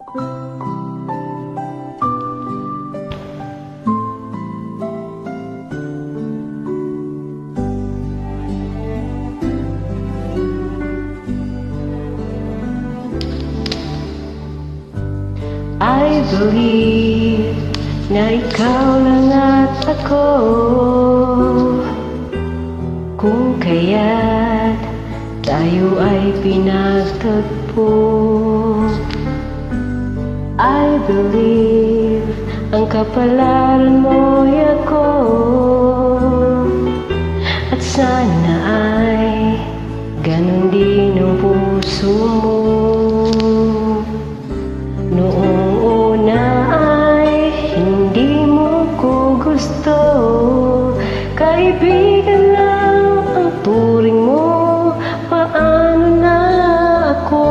I believe na ikaw lang at ako, kung kaya't tayo ay pinagtagpo. I believe ang kapalaran mo'y ako, at sana ay ganun din ang puso mo. Noong una ay hindi mo ko gusto, kaibigan lang ang turing mo, paano na ako?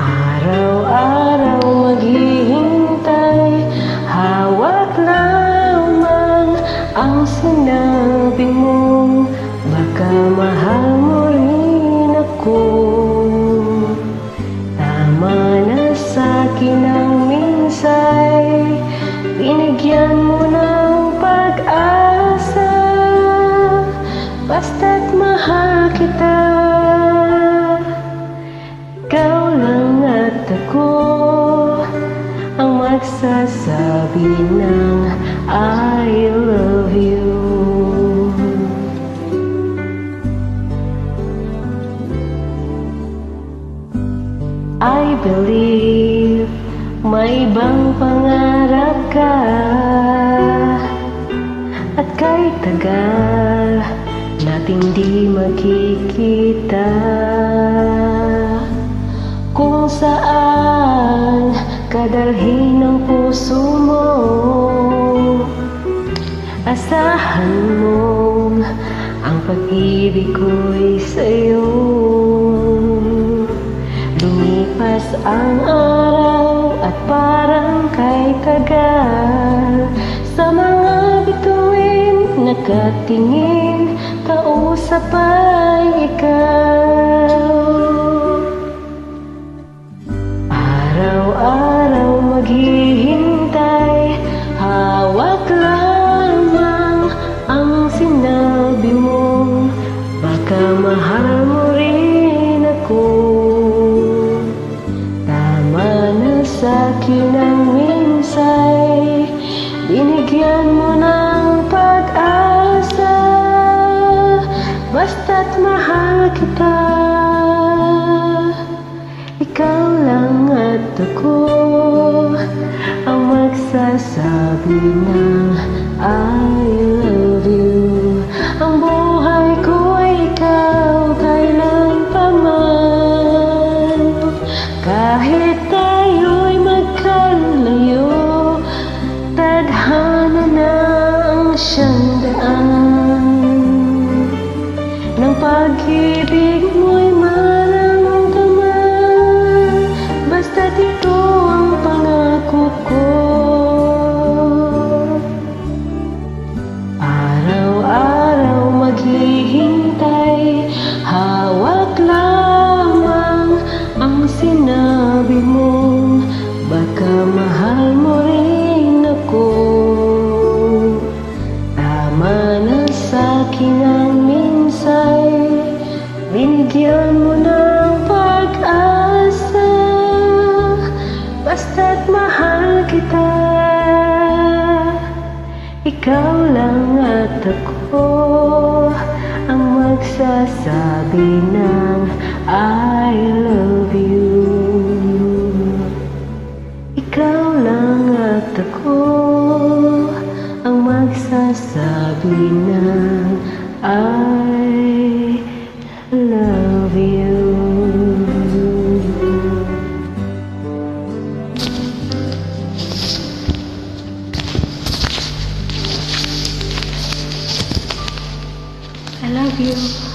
Araw-araw maghihintay, hawak lamang ang sinabi mo, baka mahal mo rin ako. Sa'kin ang minsay, binigyan mo ng pag-asa, basta't mahal kita. Ikaw lang at ako ang magsasabi ng I love you. I believe may ibang pangarap ka, at kahit tagal nating di magkikita, kung saan kadalhin ang puso mo, asahan mo ang pag-ibig ko'y sa'yo. Lumipas ang araw at parang kay tagal, sa mga bituin nakatingin, kausap ay ikaw. Araw-araw maghihintay, hawak lamang ang sinabi mo, baka mahal mo rin ako. Sa'kin ang minsay, binigyan mo ng pag-asa, basta't mahal kita. Ikaw lang at ako ang magsasabi ng I love you. Ang buhay ko ay ikaw kailan pa man, kahit tayo'y magkalayo, tadhana na ang siyang daan ng pag-ibig mo'y maramdaman, basta't ito ang pangako ko. Araw-araw maghihintay, hawak lamang ang sinabi mo, baka mahal mo rin ako. Tama na sa'kin ang minsay, binigyan mo ng pag-asa, basta't mahal kita. Ikaw lang at ako ang magsasabi ng I love you. Ikaw lang at ako ang magsasabi ng I love you. I love you.